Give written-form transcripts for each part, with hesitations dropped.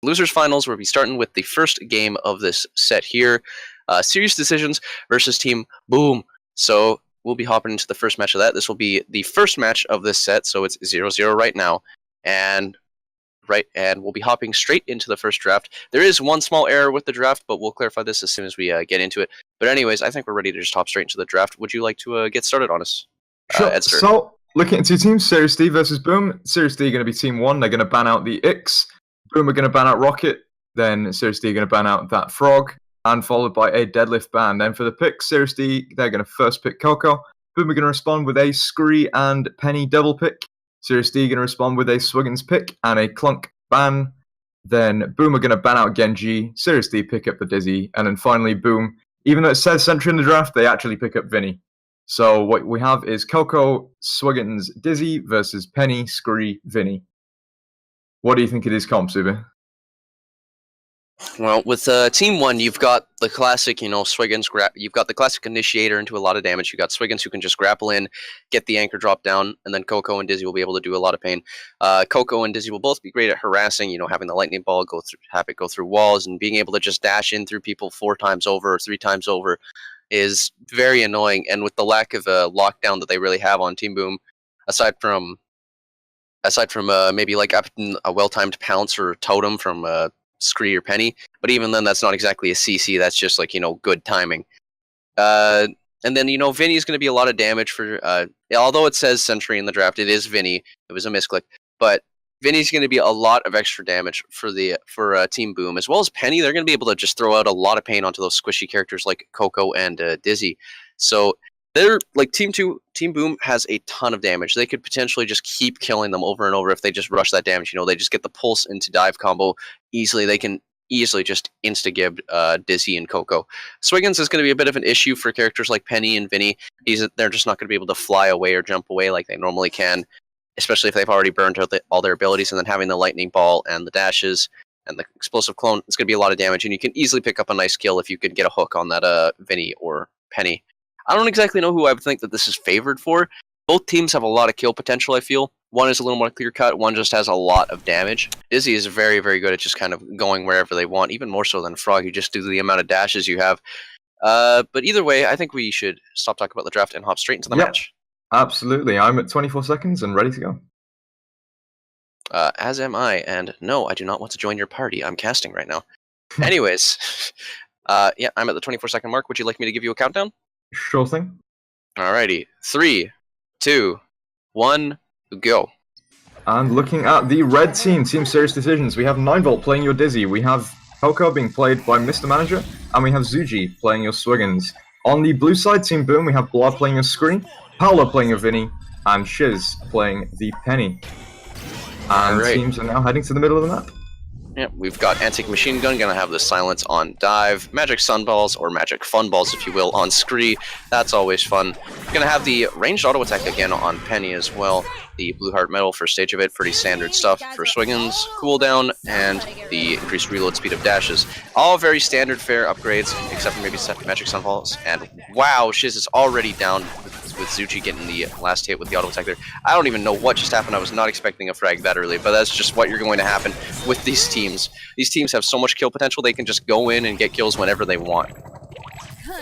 Losers finals, we'll be starting with the first game of this set here. Serious Decisions versus Team Boom. So we'll be hopping into the first match of that. This will be the first match of this set, so it's 0-0 right now. And we'll be hopping straight into the first draft. There is one small error with the draft, but we'll clarify this as soon as we get into it. But anyways, I think we're ready to just hop straight into the draft. Would you like to get started on us, Sure. Eddster? So, looking at two teams, Serious D versus Boom. Serious D are going to be team one. They're going to ban out the Ix. Boom are going to ban out Rocket. Then Serious D are going to ban out that Frog. And followed by a Deadlift ban. Then for the pick, Serious D, they're going to first pick Coco. Boom are going to respond with a Scree and Penny double pick. Serious D are going to respond with a Swiggins pick and a Clunk ban. Then Boom are going to ban out Genji. Serious D pick up the Dizzy. And then finally, Boom, even though it says Sentry in the draft, they actually pick up Vinny. So what we have is Coco, Swiggins, Dizzy versus Penny, Scree, Vinny. What do you think it is, comp, Suba? Well, with Team 1, you've got the classic, Swiggins, you've got the classic initiator into a lot of damage. You've got Swiggins who can just grapple in, get the anchor drop down, and then Coco and Dizzy will be able to do a lot of pain. Coco and Dizzy will both be great at harassing, having the lightning ball have it go through walls, and being able to just dash in through people 4 times over or 3 times over is very annoying. And with the lack of a lockdown that they really have on Team Boom, aside from maybe like a well-timed pounce or totem from Scree or Penny, but even then that's not exactly a CC, that's just like, good timing. And then, Vinny's going to be a lot of damage for, although it says Sentry in the draft, it is Vinny, it was a misclick, but Vinny's going to be a lot of extra damage for Team Boom, as well as Penny. They're going to be able to just throw out a lot of pain onto those squishy characters like Coco and Dizzy. So they're like Team Boom has a ton of damage. They could potentially just keep killing them over and over if they just rush that damage. They just get the pulse into dive combo easily. They can easily just insta-gib Dizzy and Coco. Swiggins is going to be a bit of an issue for characters like Penny and Vinny. They're just not going to be able to fly away or jump away like they normally can, especially if they've already burned out all their abilities, and then having the lightning ball and the dashes and the explosive clone, it's going to be a lot of damage, and you can easily pick up a nice kill if you could get a hook on that Vinny or Penny. I don't exactly know who I would think that this is favored for. Both teams have a lot of kill potential, I feel. One is a little more clear-cut, one just has a lot of damage. Dizzy is very, very good at just kind of going wherever they want, even more so than Frog. You just do the amount of dashes you have. But either way, I think we should stop talking about the draft and hop straight into the match. Absolutely. I'm at 24 seconds and ready to go. As am I, and no, I do not want to join your party. I'm casting right now. Anyways, yeah, I'm at the 24-second mark. Would you like me to give you a countdown? Sure thing. Alrighty. 3, 2, 1, go. And looking at the red team, Team Serious Decisions, we have 9volt playing your Dizzy, we have Coco being played by Mr. Manager, and we have Zuji playing your Swiggins. On the blue side, Team Boom, we have Blood playing your Scree, Paolo playing your Vinny, and Shiz playing the Penny. And teams are now heading to the middle of the map. Yeah, we've got Antique Machine Gun, gonna have the silence on Dive, Magic Sunballs, or Magic Funballs, if you will, on Scree. That's always fun. Gonna have the ranged auto attack again on Penny as well. The Blue Heart Metal for stage of it, pretty standard stuff for Swiggins, cooldown, and the increased reload speed of dashes. All very standard fare upgrades, except for maybe Magic Sunballs. And wow, Shiz is already down with Zuchi getting the last hit with the auto attack there. I don't even know what just happened. I was not expecting a frag that early, but that's just what you're going to happen with these teams. These teams have so much kill potential, they can just go in and get kills whenever they want.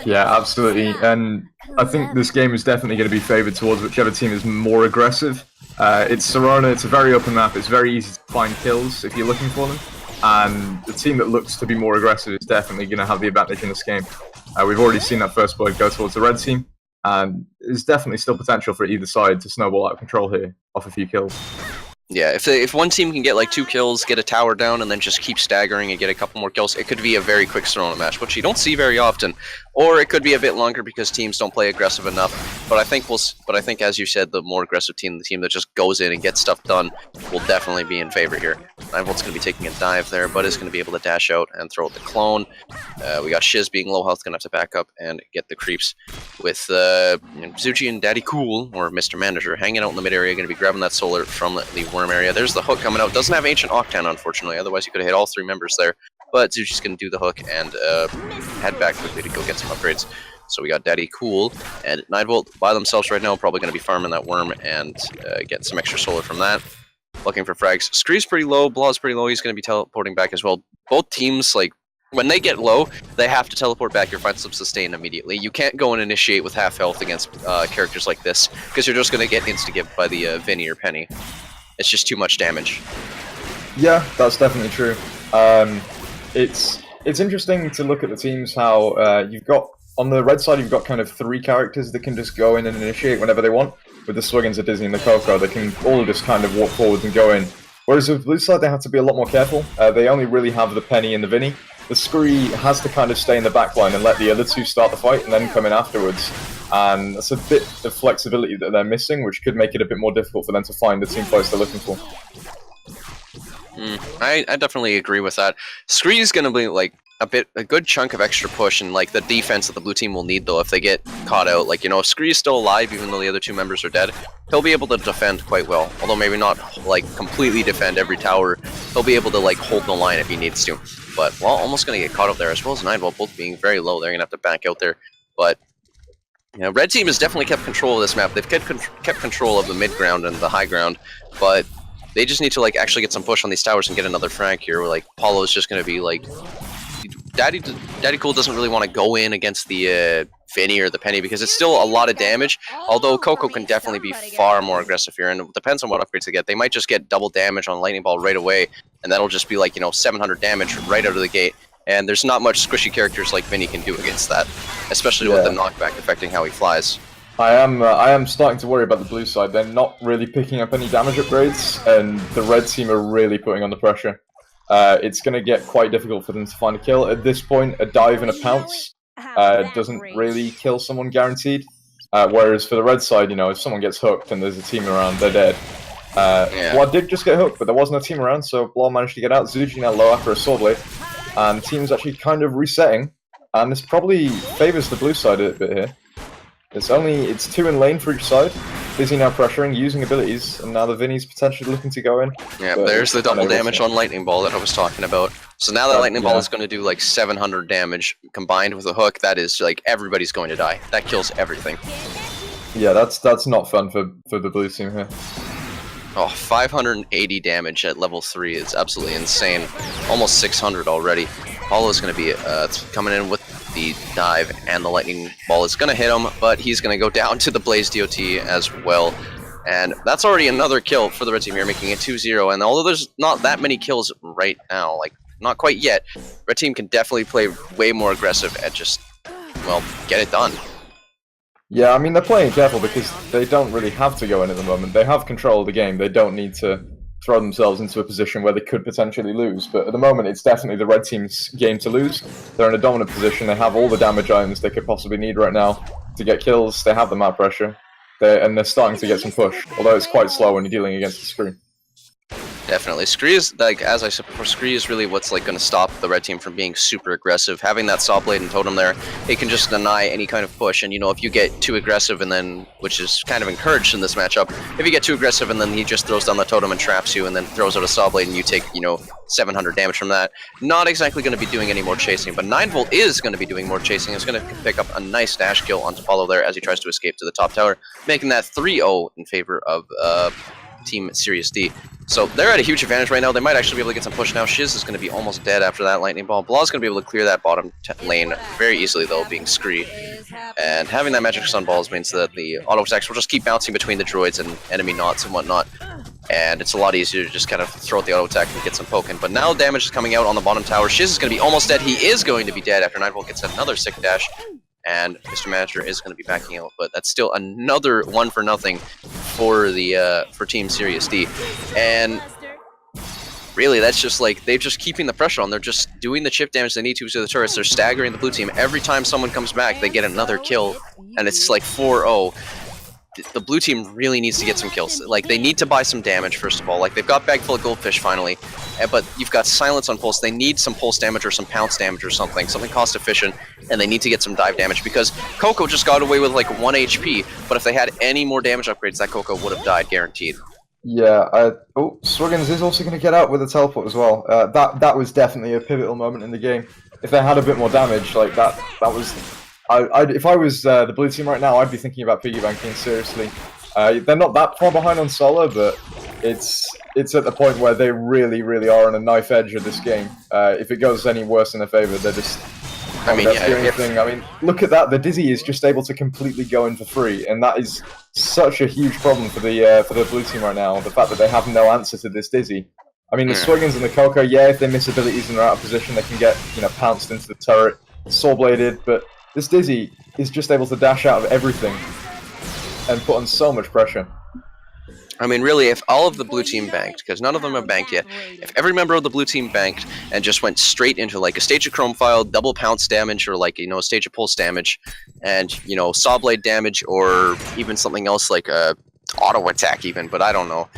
Yeah, absolutely. And I think this game is definitely going to be favored towards whichever team is more aggressive. It's Serona, it's a very open map, it's very easy to find kills if you're looking for them. And the team that looks to be more aggressive is definitely going to have the advantage in this game. We've already seen that first blood go towards the red team. And there's definitely still potential for either side to snowball out of control here off a few kills. Yeah, if one team can get like 2 kills, get a tower down, and then just keep staggering and get a couple more kills, it could be a very quick Serona match, which you don't see very often. Or it could be a bit longer because teams don't play aggressive enough. But I think, as you said, the more aggressive team, the team that just goes in and gets stuff done, will definitely be in favor here. 9volt's going to be taking a dive there, but is going to be able to dash out and throw out the clone. We got Shiz being low health, going to have to back up and get the creeps. With Zuchi and Daddy Cool, or Mr. Manager, hanging out in the mid area, going to be grabbing that solar from the worm area. There's the hook coming out. Doesn't have Ancient Octan, unfortunately, otherwise you could have hit all 3 members there. But Zuchi's going to do the hook and head back quickly to go get some upgrades. So we got Daddy Cool and 9volt by themselves right now, probably going to be farming that worm and getting some extra solar from that. looking for frags. Scree's pretty low, Blaw's pretty low, he's going to be teleporting back as well. Both teams, like, when they get low, they have to teleport back or find some sustain immediately. You can't go and initiate with half health against characters like this, because you're just going to get insta-gibbed by the Vinny or Penny. It's just too much damage. Yeah, that's definitely true. It's interesting to look at the teams, how you've got, on the red side, you've got kind of 3 characters that can just go in and initiate whenever they want. With the Swiggins, the Dizzy, and the Coco, they can all just kind of walk forwards and go in. Whereas with the blue side, they have to be a lot more careful. They only really have the Penny and the Vinny. The Scree has to kind of stay in the backline and let the other 2 start the fight and then come in afterwards. And that's a bit of flexibility that they're missing, which could make it a bit more difficult for them to find the team fights they're looking for. I definitely agree with that. Scree is going to be like a good chunk of extra push and like the defense that the blue team will need though if they get caught out. Like, you know, if Scree is still alive even though the other 2 members are dead, he'll be able to defend quite well. Although maybe not like completely defend every tower, he'll be able to like hold the line if he needs to. But well, almost going to get caught up there as well as Nightwall, both being very low. They're going to have to back out there. But you know, red team has definitely kept control of this map. They've kept control of the mid ground and the high ground, but they just need to like actually get some push on these towers and get another frag here. Where like Paulo is just going to be like, Daddy Cool doesn't really want to go in against the Vinny or the Penny because it's still a lot of damage. Although Coco can definitely be far more aggressive here, and it depends on what upgrades they get. They might just get double damage on Lightning Ball right away, and that'll just be like, you know, 700 damage right out of the gate. And there's not much squishy characters like Vinny can do against that, especially with the knockback affecting how he flies. I am starting to worry about the blue side. They're not really picking up any damage upgrades, and the red team are really putting on the pressure. It's going to get quite difficult for them to find a kill. At this point, a dive and a pounce doesn't really kill someone guaranteed. Whereas for the red side, you know, if someone gets hooked and there's a team around, they're dead. Blood did just get hooked, but there wasn't a team around, so Blood managed to get out. Zuji now low after a sword blade. And the team's actually kind of resetting, and this probably favours the blue side a bit here. It's 2 in lane for each side. Dizzy now pressuring, using abilities, and now the Vinny's potentially looking to go in. Yeah, there's the double damage on Lightning Ball that I was talking about. So now that Lightning Ball is going to do like 700 damage combined with a hook, that is like everybody's going to die. That kills everything. Yeah, that's not fun for the blue team here. Oh, 580 damage at level 3 is absolutely insane. Almost 600 already. Paulo's going to be coming in with the dive, and the Lightning Ball is going to hit him, but he's going to go down to the Blaze DOT as well. And that's already another kill for the red team here, making it 2-0. And although there's not that many kills right now, like, not quite yet, red team can definitely play way more aggressive at just, well, get it done. Yeah, I mean, they're playing careful because they don't really have to go in at the moment. They have control of the game. They don't need to throw themselves into a position where they could potentially lose. But at the moment, it's definitely the red team's game to lose. They're in a dominant position. They have all the damage items they could possibly need right now to get kills. They have the map pressure. And they're starting to get some push, although it's quite slow when you're dealing against the screen. Definitely. Scree is, like, as I said before, Scree is really what's like going to stop the red team from being super aggressive. Having that saw blade and totem there, it can just deny any kind of push. And, you know, if you get too aggressive and then, which is kind of encouraged in this matchup, if you get too aggressive and then he just throws down the totem and traps you and then throws out a saw blade and you take, you know, 700 damage from that, not exactly going to be doing any more chasing. But 9-Volt is going to be doing more chasing. It's going to pick up a nice dash kill onto Paulo there as he tries to escape to the top tower, making that 3-0 in favor of Team Serious D. So they're at a huge advantage right now. They might actually be able to get some push now. Shiz is going to be almost dead after that Lightning Ball. Blaw's going to be able to clear that bottom lane very easily, though, being Scree. And having that Magic Sun Balls means that the auto attacks will just keep bouncing between the droids and enemy knots and whatnot. And it's a lot easier to just kind of throw out the auto attack and get some poking. But now damage is coming out on the bottom tower. Shiz is going to be almost dead. He is going to be dead after 9-Volt gets another sick dash. And Mr. Manager is going to be backing out, but that's still another 1-for-0 for the for Team Serious D. And really, that's just like they're just keeping the pressure on. They're just doing the chip damage they need to the turrets. They're staggering the blue team. Every time someone comes back, they get another kill, and it's like 4-0. The blue team really needs to get some kills. Like, they need to buy some damage, first of all. Like, they've got Bag Full of Goldfish, finally. But you've got Silence on Pulse. They need some Pulse damage or some Pounce damage or something. Something cost-efficient. And they need to get some dive damage. Because Coco just got away with, like, 1 HP. But if they had any more damage upgrades, that Coco would have died, guaranteed. Yeah, oh, Swiggins is also going to get out with a teleport as well. That was definitely a pivotal moment in the game. If they had a bit more damage, like, that was... if I was the blue team right now, I'd be thinking about piggybanking seriously. They're not that far behind on solo, but it's at the point where they really, really are on a knife edge of this game. If it goes any worse in their favor, they're just. I mean, look at that. The Dizzy is just able to completely go in for free, and that is such a huge problem for the blue team right now. The fact that they have no answer to this Dizzy. I mean, the Swiggins and the Coco, yeah, if they miss abilities and they're out of position, they can get pounced into the turret, saw-bladed. But this Dizzy is just able to dash out of everything and put on so much pressure. I mean, really, if all of the blue team banked, because none of them have banked yet, if every member of the blue team banked and just went straight into like a stage of chrome file, double pounce damage, or like a stage of pulse damage, and saw blade damage, or even something else like a auto attack, even. But I don't know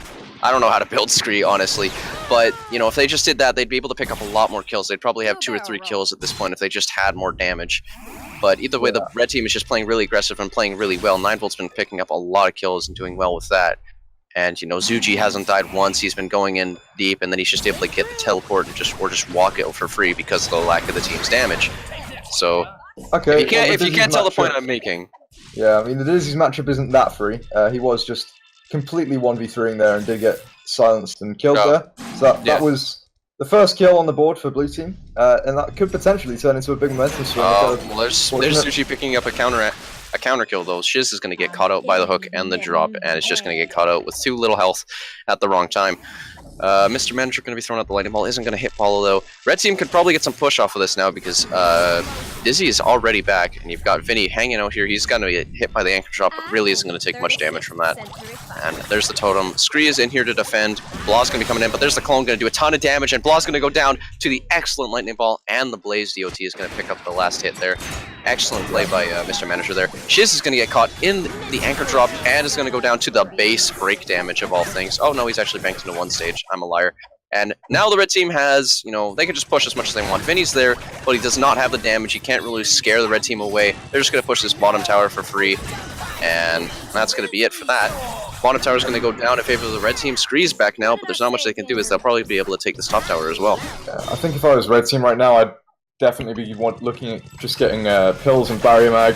how to build Scree, honestly. But if they just did that, they'd be able to pick up a lot more kills. They'd probably have 2 or 3 kills at this point if they just had more damage. But either way, the red team is just playing really aggressive and playing really well. 9Volt's been picking up a lot of kills and doing well with that. And Zuji hasn't died once. He's been going in deep, and then he's just able to get the teleport and just walk it for free because of the lack of the team's damage. So, okay, if you can't tell the point I'm making. Yeah, I mean the Dizzy's matchup isn't that free. He was just completely 1v3ing there and did get silenced and killed there. So that was the first kill on the board for blue team, and that could potentially turn into a big momentum swing. Well, there's Zuji picking up a counter kill though. Shiz is going to get caught out by the hook and the drop, and it's just going to get caught out with too little health at the wrong time. Mr. Manager going to be throwing out the lightning ball. Isn't going to hit Paulo though. Red team could probably get some push off of this now because Dizzy is already back, and you've got Vinny hanging out here. He's going to get hit by the anchor drop, but really isn't going to take much damage from that. And there's the totem. Scree is in here to defend. Blah's going to be coming in, but there's the clone going to do a ton of damage, and Blah's going to go down to the excellent lightning ball, and the Blaze DOT is going to pick up the last hit there. Excellent play by Mr. Manager there. Shiz is going to get caught in the anchor drop, and is going to go down to the base break damage of all things. Oh no, he's actually banked into one stage. I'm a liar. And now the red team has, they can just push as much as they want. Vinny's there, but he does not have the damage. He can't really scare the red team away. They're just going to push this bottom tower for free, and that's going to be it for that. Bottom tower is going to go down in favor of the red team. Scree's back now, but there's not much they can do, as they'll probably be able to take this top tower as well. I think if I was red team right now, I'd definitely be looking at just getting pills and barrier mag.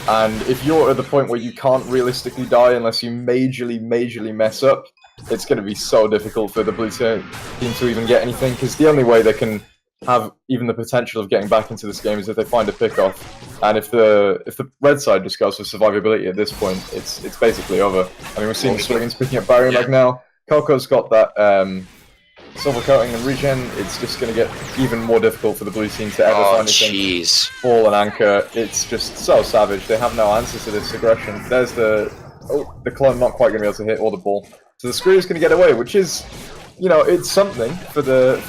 And if you're at the point where you can't realistically die unless you majorly mess up, it's going to be so difficult for the blue team to even get anything, because the only way they can have even the potential of getting back into this game is if they find a pick-off. And if the red side just goes for survivability at this point, it's basically over. I mean, we're seeing the Swiggins picking up barrier mag now. Coco's got that silver coating and regen. It's just going to get even more difficult for the blue team to ever find anything. Ball and anchor. It's just so savage. They have no answer to this aggression. There's the clone not quite going to be able to hit, or the ball. So the Scree is going to get away, which is, it's something for the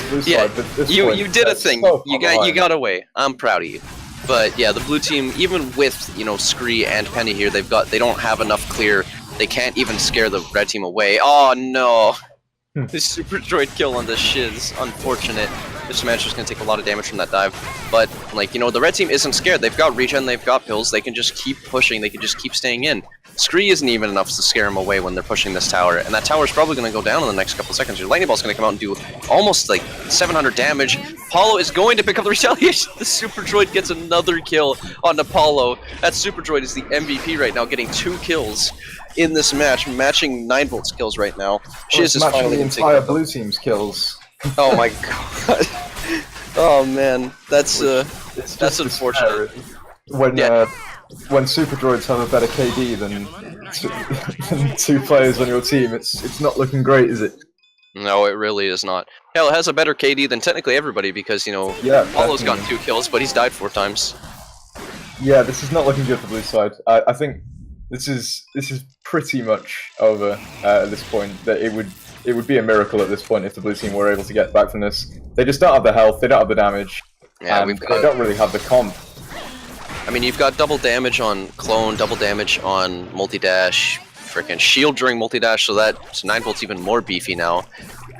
blue side. But this you did a thing. So you got away. I'm proud of you. But yeah, the blue team, even with Scree and Penny here, they don't have enough clear. They can't even scare the red team away. Oh no! This super droid kill on the Shiz, unfortunate. This Manager's going to take a lot of damage from that dive. But, the red team isn't scared. They've got regen, they've got pills, they can just keep pushing, they can just keep staying in. Scree isn't even enough to scare him away when they're pushing this tower, and that tower's probably going to go down in the next couple of seconds. Your lightning ball's going to come out and do almost 700 damage. Paulo is going to pick up the retaliation. The super droid gets another kill on Paulo. That super droid is the MVP right now, getting 2 kills in this match, matching 9Volt's kills right now. Shiz is finally the entire blue team's kills. Oh my god. Oh man, that's unfortunate. When super droids have a better KD than 2 players on your team, it's not looking great, is it? No, it really is not. Hell, it has a better KD than technically everybody because Paulo's gotten 2 kills, but he's died 4 times. Yeah, this is not looking good for blue side. I think this is pretty much over at this point. That it would be a miracle at this point if the blue team were able to get back from this. They just don't have the health, they don't have the damage, and they don't really have the comp. I mean, you've got double damage on clone, double damage on multi-dash, freaking shield during multi-dash, so 9Volt's even more beefy now.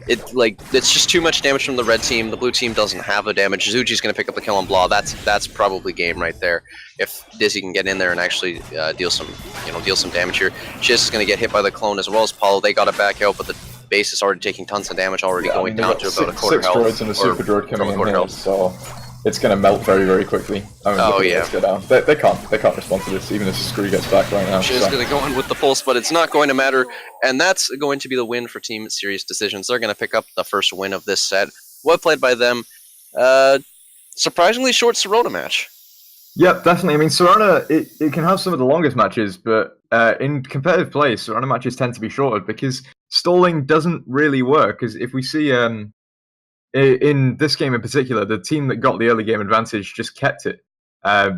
It's just too much damage from the red team. The blue team doesn't have the damage. Zuji's going to pick up the kill on Blah. That's probably game right there. If Dizzy can get in there and actually deal some damage here. Shiz is going to get hit by the clone as well as Paulo. They got to back out, but the base is already taking tons of damage, already going down to about a quarter health. 6 droids and a super droid coming in here, so it's going to melt very, very quickly. I mean, Oh, look at yeah. Let's Go Down. They can't respond to this, even if Screw gets back right now. She's going to go in with the pulse, but it's not going to matter. And that's going to be the win for Team Serious Decisions. They're going to pick up the first win of this set. Well played by them. Surprisingly short Sirona match. Yep, definitely. I mean, Sirona, it can have some of the longest matches, but in competitive play, Sirona matches tend to be shorter because stalling doesn't really work. Because if we see in this game in particular, the team that got the early game advantage just kept it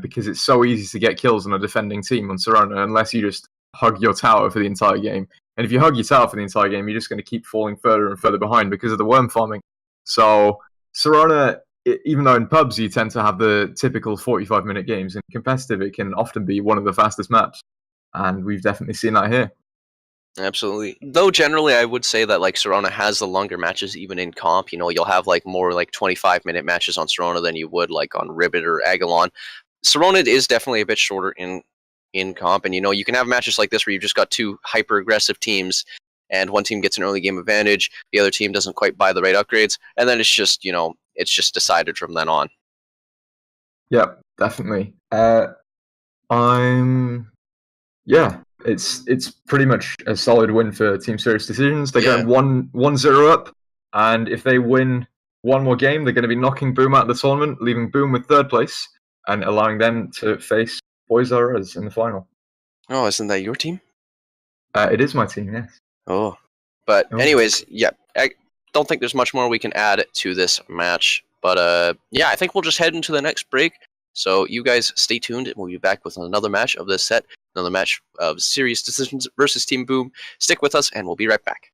because it's so easy to get kills on a defending team on Sirona unless you just hug your tower for the entire game. And if you hug your tower for the entire game, you're just going to keep falling further and further behind because of the worm farming. So Sirona, even though in pubs you tend to have the typical 45-minute games, in competitive it can often be one of the fastest maps. And we've definitely seen that here. Absolutely. Though generally I would say that like Sirona has the longer matches even in comp. You know, you'll have like more like 25-minute matches on Sirona than you would like on Ribbit or Agalon. Sirona is definitely a bit shorter in comp, and you know, you can have matches like this where you've just got two hyper aggressive teams and one team gets an early game advantage, the other team doesn't quite buy the right upgrades, and then it's just, you know, it's just decided from then on. Yep, definitely. It's pretty much a solid win for Team Serious Decisions. They're going 1-0 up, and if they win one more game, they're going to be knocking Boom out of the tournament, leaving Boom with third place, and allowing them to face Boys R Us in the final. Oh, isn't that your team? It is my team, yes. Oh. But anyways, yeah, I don't think there's much more we can add to this match. But yeah, I think we'll just head into the next break. So you guys stay tuned, and we'll be back with another match of this set, another match of Serious Decisions versus Team Boom. Stick with us, and we'll be right back.